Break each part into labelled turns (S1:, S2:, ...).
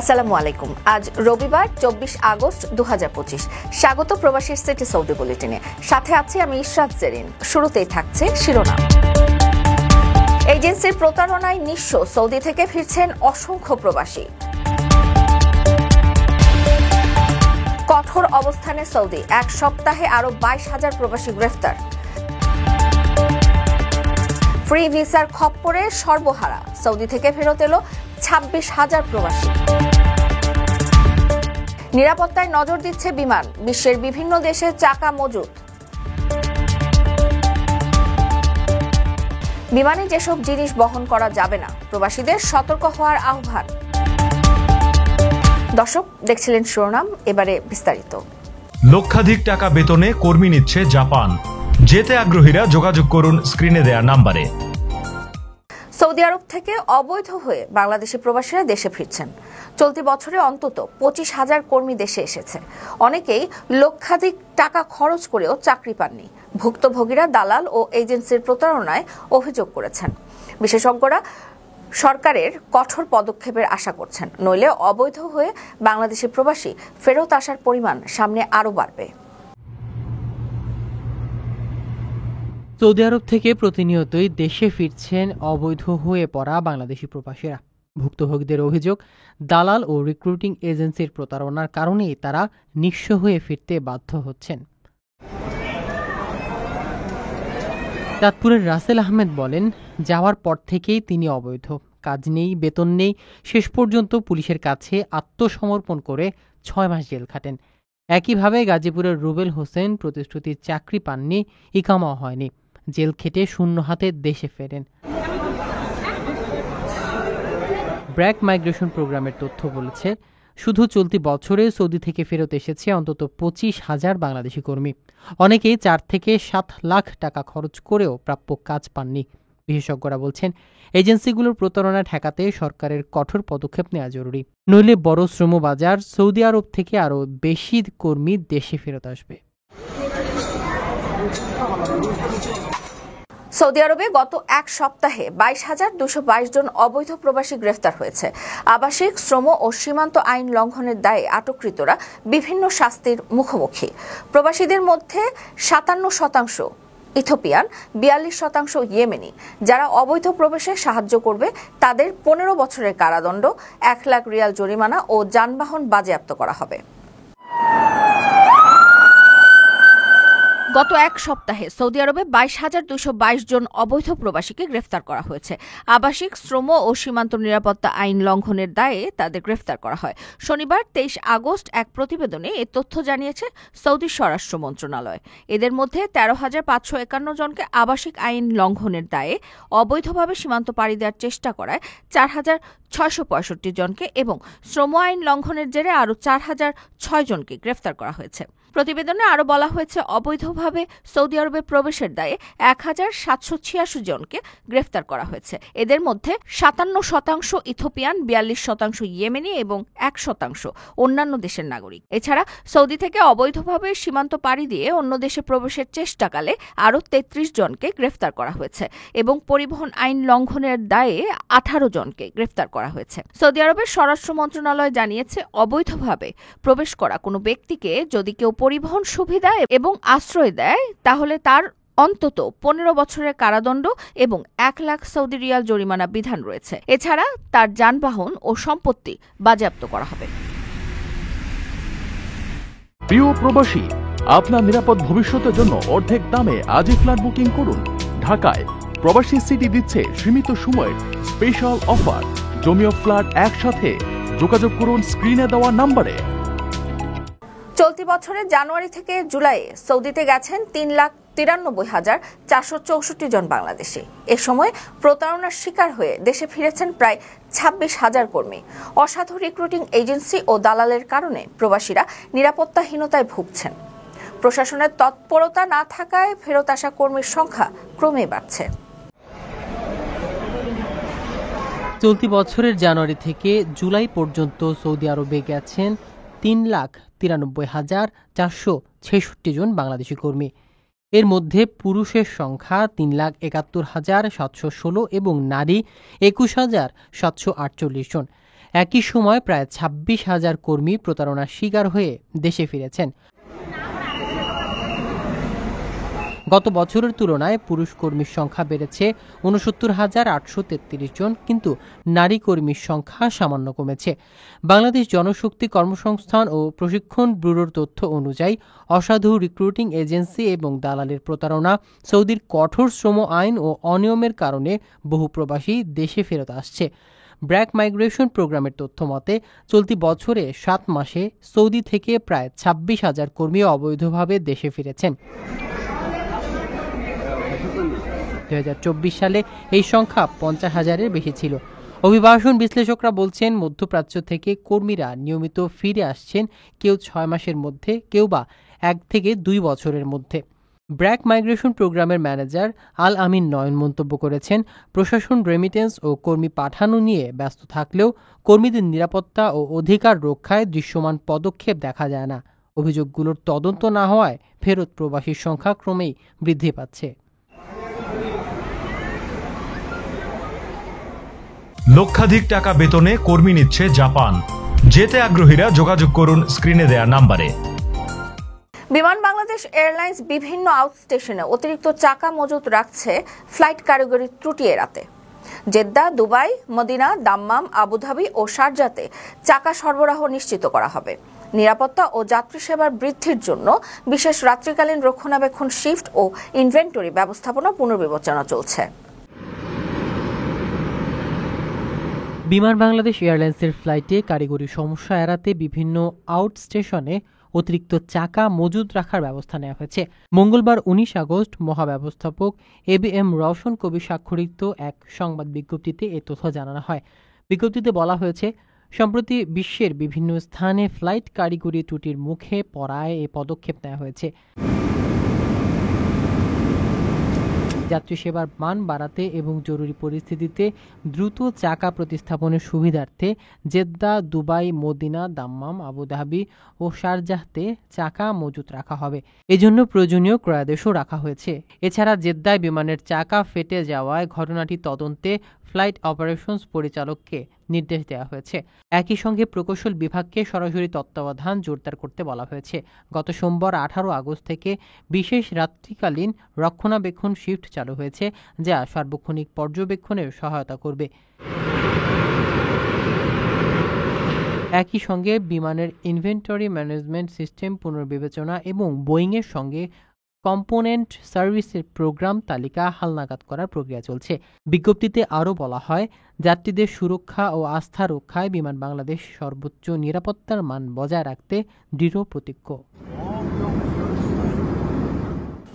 S1: আসসালামু আলাইকুম। আজ রবিবার 24 আগস্ট 2025। স্বাগত প্রবাসীর সিটি সৌদি বুলেটিনে। সাথে আছি আমি ইশরাত জেরিন। শুরুতেই থাকছে শিরোনাম। এজেন্সির প্রতারণায় নিঃস্ব, সৌদি থেকে ফিরছেন অসংখ্য প্রবাসী। কঠোর অবস্থানে সৌদি, এক সপ্তাহে আরো 22,000 প্রবাসী গ্রেফতার। ফ্রি ভিসার খপ্পরে সর্বহারা, সৌদি থেকে ফেরত এলো 26,000 প্রবাসী। নিরাপত্তায় নজর দিচ্ছে বিমান, বিশ্বের বিভিন্ন দেশে চাকা মজুত। বিমানে যেসব জিনিস বহন করা যাবে না, প্রবাসীদের সতর্ক হওয়ার আহ্বান। দর্শক, দেখছিলেন শিরোনাম, এবারে বিস্তারিত।
S2: লক্ষাধিক টাকা বেতনে কর্মী নিচ্ছে জাপান। যেতে আগ্রহীরা যোগাযোগ করুন স্ক্রিনে দেয়া নাম্বারে।
S1: সৌদি আরব থেকে অবৈধ হয়ে বাংলাদেশি প্রবাসীরা দেশে ফিরছেন। চলতি বছরে অন্তত 25,000 কর্মী দেশে এসেছে। অনেকেই লক্ষাধিক টাকা খরচ করেও চাকরি পাননি। ভুক্তভোগীরা দালাল ও এজেন্সির প্রতারণায় অভিযোগ করেছেন। বিশেষজ্ঞরা সরকারের কঠোর পদক্ষেপের আশা করছেন, নইলে অবৈধ হয়ে বাংলাদেশি প্রবাসী ফেরত আসার পরিমাণ সামনে আরও বাড়বে।
S3: সৌদি আরব থেকে প্রতিনিয়তই দেশে ফিরছেন অবৈধ হয়ে পড়া বাংলাদেশি প্রবাসীরা। ভুক্তভোগীদের অভিযোগ, দালাল ও রিক্রুটিং এজেন্সির প্রতারণার কারণেই তারা নিঃস্ব হয়ে ফিরতে বাধ্য হচ্ছেন। চাঁদপুরের রাসেল আহমেদ বলেন, যাওয়ার পর থেকেই তিনি অবৈধ, কাজ নেই, বেতন নেই, শেষ পর্যন্ত পুলিশের কাছে আত্মসমর্পণ করে 6 মাস জেল খাটেন। একইভাবে গাজীপুরের রুবেল হোসেন প্রতিশ্রুতির চাকরি পাননি, ইকামাও হয়নি, জেল খেটে শূন্য হাতে দেশে ফেরেন। ব্র্যাক মাইগ্রেশন প্রোগ্রামের তথ্য বলেছে, শুধু চলতি বছরে সৌদি থেকে ফেরত এসেছে অন্তত 25,000 বাংলাদেশি কর্মী। অনেকেই 4 থেকে 7 লাখ টাকা খরচ করেও প্রাপ্য কাজ পাননি। বিশেষজ্ঞরা বলছেন, এজেন্সিগুলোর প্রতারণা ঠেকাতে সরকারের কঠোর পদক্ষেপ নেওয়া জরুরি, নইলে বড় শ্রমবাজার সৌদি আরব থেকে আরও বেশি কর্মী দেশে ফেরত আসবে।
S1: সৌদি আরবে গত এক সপ্তাহে 22,222 জন অবৈধ প্রবাসী গ্রেফতার হয়েছে। আবাসিক, শ্রম ও সীমান্ত আইন লঙ্ঘনের দায়ে আটককৃতরা বিভিন্ন শাস্তির মুখোমুখি। প্রবাসীদের মধ্যে 57% ইথিওপিয়ান, 42% ইয়েমেনি। যারা অবৈধ প্রবেশে সাহায্য করবে তাদের 15 বছরের কারাদণ্ড, 1 লাখ রিয়াল জরিমানা ও যানবাহন বাজেয়াপ্ত করা হবে। গত এক সপ্তাহে সৌদি আরবে 22,222 জন অবৈধ প্রবাসীকে গ্রেফতার করা হয়েছে। আবাসিক, শ্রম ও সীমান্ত নিরাপত্তা আইন লঙ্ঘনের দায়ে তাদের গ্রেফতার করা হয়। শনিবার 23 আগস্ট এক প্রতিবেদনে এ তথ্য জানিয়েছে সৌদি স্বরাষ্ট্র মন্ত্রণালয়। এদের মধ্যে 13,551 জনকে আবাসিক আইন লঙ্ঘনের দায়ে অবৈধভাবে সীমান্ত পাড়ি দেওয়ার চেষ্টা করায় 4,665 জনকে এবং শ্রম আইন লঙ্ঘনের জেরে আরও 4,006 জনকে গ্রেফতার করা হয়েছে। প্রতিবেদনে আরও বলা হয়েছে, অবৈধভাবে সৌদি আরবে প্রবেশের দায়ে 1,786 জনকে গ্রেফতার করা হয়েছে। এদের মধ্যে 57% ইথিওপিয়ান, 42% ইয়েমেনি এবং 1% অন্যান্য দেশের নাগরিক। এছাড়া সৌদি থেকে অবৈধভাবে সীমান্ত পাড়ি দিয়ে অন্য দেশে প্রবেশের চেষ্টাকালে আরও 33 জনকে গ্রেফতার করা হয়েছে এবং পরিবহন আইন লঙ্ঘনের দায়ে 18 জনকে গ্রেফতার করা হয়েছে। সৌদি আরবের স্বরাষ্ট্র মন্ত্রণালয় জানিয়েছে, অবৈধভাবে প্রবেশ করা কোনো ব্যক্তিকে যদি কেউ পরিবহন সুবিধা এবং আশ্রয় দেয় তাহলে তার অন্তত 15 বছরের কারাদণ্ড এবং 1 লাখ সৌদি রিয়াল জরিমানা বিধান রয়েছে। এছাড়া তার যানবাহন ও সম্পত্তি বাজেয়াপ্ত করা হবে।
S4: প্রিয় প্রবাসী, আপনার নিরাপদ ভবিষ্যতের জন্য অর্ধেক দামে আজই ফ্ল্যাট বুকিং করুন। ঢাকায় প্রবাসী সিটি দিচ্ছে সীমিত সময়ের স্পেশাল অফার। জমি ও ফ্ল্যাট একসাথে। যোগাযোগ করুন স্ক্রিনে দেওয়া নাম্বারে।
S1: চলতি বছরের জানুয়ারি থেকে জুলাইয়ে সৌদিতে গেছেন 3,93,464 জন বাংলাদেশি। এ সময় প্রতারণার শিকার হয়ে দেশে ফিরেছেন প্রায় 26,000 কর্মী। অসাধু রিক্রুটিং এজেন্সি ও দালালের কারণে প্রবাসীরা নিরাপত্তাহীনতায় ভুগছেন। প্রশাসনের তৎপরতা না থাকায় ফেরত আসা কর্মীর সংখ্যা ক্রমে বাড়ছে।
S3: চলতি বছরের জানুয়ারি থেকে জুলাই পর্যন্ত সৌদি আরবে গেছেন 3,93,466 জন বাংলাদেশি কর্মী। এর মধ্যে পুরুষের সংখ্যা 3,71,716 এবং নারী 21,748 জন। একই সময় প্রায় 26,000 কর্মী প্রতারণার শিকার হয়ে দেশে ফিরেছেন। গত বছরের তুলনায় পুরুষ কর্মীর সংখ্যা বেড়েছে ৬৯,৮33 জন, কিন্তু নারী কর্মীর সংখ্যা সামান্য কমেছে। বাংলাদেশ জনশক্তি কর্মসংস্থান ও প্রশিক্ষণ ব্যুরোর তথ্য অনুযায়ী অসাধু রিক্রুটিং এজেন্সি এবং দালালের প্রতারণা, সৌদির কঠোর শ্রম আইন ও অনিয়মের কারণে বহু প্রবাসী দেশে ফেরত আসছে। ব্র্যাক মাইগ্রেশন প্রোগ্রামের তথ্য মতে চলতি বছরে 7 মাসে সৌদি থেকে প্রায় 26,000 কর্মী অবৈধভাবে দেশে ফিরেছেন। 2024 সালে এই সংখ্যা 50,000-এর বেশি ছিল। অভিবাসন বিশ্লেষকরা বলছেন, মধ্যপ্রাচ্য থেকে কর্মীরা নিয়মিত ফিরে আসছেন, কেউ 6 মাসের মধ্যে, কেউ বা 1 থেকে 2 বছরের মধ্যে। ব্র্যাক মাইগ্রেশন প্রোগ্রামের ম্যানেজার আল আমিন নয়ন মন্তব্য করেছেন, প্রশাসন রেমিটেন্স ও কর্মী পাঠানো নিয়ে ব্যস্ত থাকলেও কর্মীদের নিরাপত্তা ও অধিকার রক্ষায় দৃশ্যমান পদক্ষেপ দেখা যায় না। অভিযোগগুলোর তদন্ত না হওয়ায় ফেরত প্রবাসীর সংখ্যা ক্রমেই বৃদ্ধি পাচ্ছে।
S2: লক্ষাধিক টাকা বেতনে কর্মী নিচ্ছে জাপান। যেতে আগ্রহীরা যোগাযোগ করুন স্ক্রিনে দেয়া নাম্বারে।
S1: বিমান বাংলাদেশ এয়ারলাইন্স বিভিন্ন আউট স্টেশনে অতিরিক্ত চাকা মজুত রাখছে ফ্লাইট কারিগরি ত্রুটি এড়াতে। Jeddah, Dubai, Medina, Dammam, Abu Dhabi ও শারজাতে চাকা সরবরাহ নিশ্চিত করা হবে। নিরাপত্তা ও যাত্রী সেবার বৃদ্ধির জন্য বিশেষ রাত্রিকালীন রক্ষণাবেক্ষণ শিফট ও ইনভেন্টরি ব্যবস্থাপনা পুনর্বিবেচনা চলছে।
S3: বিমান বাংলাদেশ এয়ারলাইন্সের ফ্লাইটে কারিগরি সমস্যা এড়াতে বিভিন্ন আউট স্টেশনে অতিরিক্ত চাকা মজুদ রাখার ব্যবস্থা নেওয়া হয়েছে। মঙ্গলবার 19 আগস্ট মহাব্যবস্থাপক ABM রওশন কবির স্বাক্ষরিত এক সংবাদ বিজ্ঞপ্তিতে এ তথ্য জানানো হয়। বিজ্ঞপ্তিতে বলা হয়েছে, সম্প্রতি বিশ্বের বিভিন্ন স্থানে ফ্লাইট কারিগরি ত্রুটির মুখে পড়ায় এ পদক্ষেপ নেওয়া হয়েছে। যাত্রী সেবার মান বাড়াতে এবং জরুরি পরিস্থিতিতে দ্রুত চাকা প্রতিস্থাপনের সুবিধার্থে Jeddah, Dubai, Medina, Dammam, Abu Dhabi ও শারজাহতে চাকা মজুত রাখা হবে। এজন্য প্রয়োজনীয় ক্রয়াদেশও রাখা হয়েছে। এছাড়া জেদ্দায় বিমানের চাকা ফেটে যাওয়ায় ঘটনাটি তদন্তে ফ্লাইট অপারেশনস পরিচালককে নির্দেশ দেওয়া হয়েছে। একই সঙ্গে প্রকৌশল বিভাগকে সরাসরি তত্ত্বাবধান জোরদার করতে বলা হয়েছে। গত সোমবার 18 আগস্ট থেকে বিশেষ রাত্রিকালীন রক্ষণাবেক্ষণ শিফট চালু হয়েছে, যা সার্বক্ষণিক পর্যবেক্ষণের সহায়তা করবে। একই সঙ্গে বিমানের ইনভেন্টরি ম্যানেজমেন্ট সিস্টেম পুনর্বিবেচনা এবং বোয়িংয়ের সঙ্গে কম্পোনেন্ট সার্ভিসের প্রোগ্রাম তালিকা হালনাগাদ করার প্রক্রিয়া চলছে। বিজ্ঞপ্তিতে আরও বলা হয়, যাত্রীদের সুরক্ষা ও আস্থা রক্ষায় বিমান বাংলাদেশ সর্বোচ্চ নিরাপত্তার মান বজায় রাখতে দৃঢ় প্রতিজ্ঞ।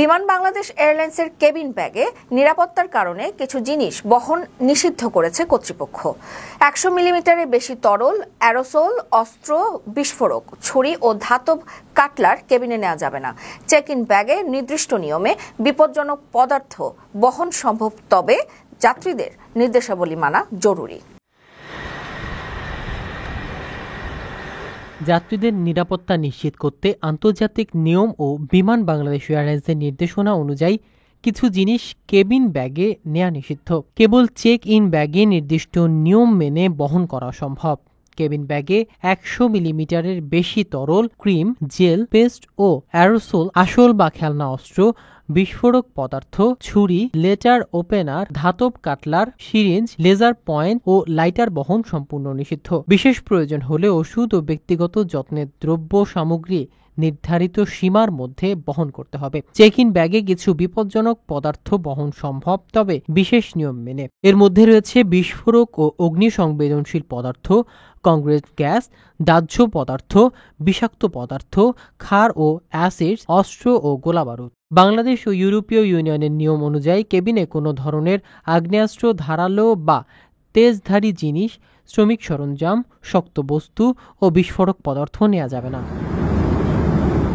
S1: বিমান বাংলাদেশ এয়ারলাইন্সের কেবিন ব্যাগে নিরাপত্তার কারণে কিছু জিনিস বহন নিষিদ্ধ করেছে কর্তৃপক্ষ। 100 মিলিমিটারের বেশি তরল, অ্যারোসোল, অস্ত্র, বিস্ফোরক, ছুরি ও ধাতব কাটলার কেবিনে নেওয়া যাবে না। চেক ইন ব্যাগে নির্দিষ্ট নিয়মে বিপজ্জনক পদার্থ বহন সম্ভব, তবে যাত্রীদের নির্দেশাবলী মানা জরুরি।
S3: যাত্রীদের নিরাপত্তা নিশ্চিত করতে আন্তর্জাতিক নিয়ম ও বিমান বাংলাদেশ এয়ারলাইন্সের নির্দেশনা অনুযায়ী কিছু জিনিস কেবিন ব্যাগে নেওয়া নিষিদ্ধ। কেবল চেক ইন ব্যাগে নির্দিষ্ট নিয়ম মেনে বহন করা সম্ভব। কেবিন ব্যাগে 100 মিলিমিটারের বেশি তরল, ক্রিম, জেল, পেস্ট ও অ্যারোসোল, আসল বা খেলনা অস্ত্র, বিস্ফোরক পদার্থ, ছুরি, লেটার ওপেনার, ধাতব কাটলার, সিরিঞ্জ, লেজার পয়েন্ট ও লাইটার বহন সম্পূর্ণ নিষিদ্ধ। বিশেষ প্রয়োজন হলে ওষুধ ও ব্যক্তিগত যত্নের দ্রব্য সামগ্রী নির্ধারিত সীমার মধ্যে বহন করতে হবে। চেক ইন ব্যাগে কিছু বিপজ্জনক পদার্থ বহন সম্ভব, তবে বিশেষ নিয়ম মেনে। এর মধ্যে রয়েছে বিস্ফোরক ও অগ্নি সংবেদনশীল পদার্থ, কংক্রিট গ্যাস, দাহ্য পদার্থ, বিষাক্ত পদার্থ, ক্ষার ও অ্যাসিড, অস্ত্র ও গোলাবারুদ। বাংলাদেশ ও ইউরোপীয় ইউনিয়নের নিয়ম অনুযায়ী কেবিনে কোনো ধরনের আগ্নেয়াস্ত্র, ধারালো বা তেজধারী জিনিস, শ্রমিক সরঞ্জাম, শক্ত বস্তু ও বিস্ফোরক পদার্থ নেওয়া যাবে না।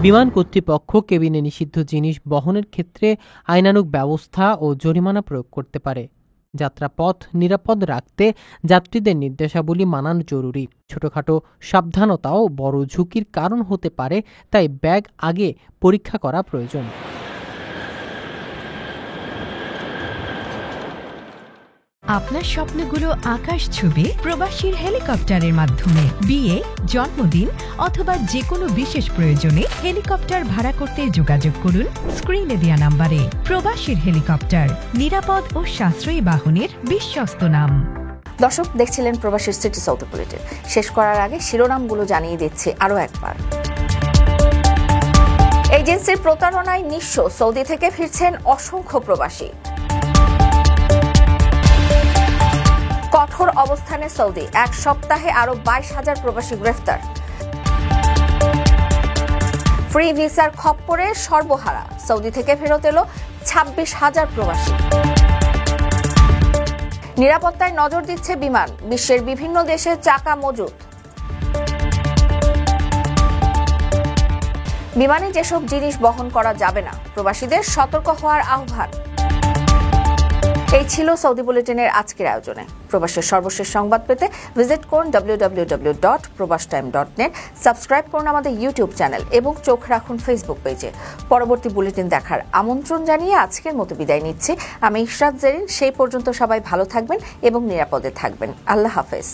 S3: বিমান কর্তৃপক্ষ কেবিনে নিষিদ্ধ জিনিস বহনের ক্ষেত্রে আইনানুগ ব্যবস্থা ও জরিমানা প্রয়োগ করতে পারে। যাত্রাপথ নিরাপদ রাখতে যাত্রীদের নির্দেশাবলী মানানো জরুরি। ছোটখাটো সাবধানতাও বড় ঝুঁকির কারণ হতে পারে, তাই ব্যাগ আগে পরীক্ষা করা প্রয়োজন।
S5: আপনার স্বপ্নগুলো আকাশ ছুবে প্রবাসীর হেলিকপ্টারের মাধ্যমে। বিয়ে, জন্মদিন অথবা যে কোনো বিশেষ প্রয়োজনে হেলিকপ্টার ভাড়া করতে যোগাযোগ করুন স্ক্রিনে দেয়া নাম্বারে। প্রবাসীর হেলিকপ্টার, নিরাপদ ও সাশ্রয়ী বাহনের বিশ্বস্ত নাম।
S1: দর্শক দেখছিলেন প্রবাসীর সিটি সাউথ বুলেটিন। শেষ করার আগে শিরোনামগুলো জানিয়ে দিচ্ছি আরও একবার। এজেন্সির প্রতারণায় নিঃস্ব, সৌদি থেকে ফিরছেন অসংখ্য প্রবাসী। কঠোর অবস্থানে সৌদি, এক সপ্তাহে আরো 22,000 প্রবাসী গ্রেফতার। ফ্রি ভিসার খপ্পরে সর্বহারা, সৌদি থেকে ফেরত এলো 26,000 প্রবাসী। নিরাপত্তায় নজর দিচ্ছে বিমান, বিশ্বের বিভিন্ন দেশে চাকা মজুত। বিমানে যেসব জিনিস বহন করা যাবে না, প্রবাসীদের সতর্ক হওয়ার আহ্বান। এই ছিল সৌদি বুলেটিনের আজকের আয়োজনে। প্রবাসের সর্বশেষ সংবাদ পেতে ভিজিট করুন www.probastime.net, সাবস্ক্রাইব করুন আমাদের ইউটিউব চ্যানেল এবং চোখ রাখুন ফেসবুক পেজে। পরবর্তী বুলেটিন দেখার আমন্ত্রণ জানিয়ে আজকের মতো বিদায় নিচ্ছি আমি ইশরাত জেরিন। সেই পর্যন্ত সবাই ভালো থাকবেন এবং নিরাপদে থাকবেন। আল্লাহ হাফেজ।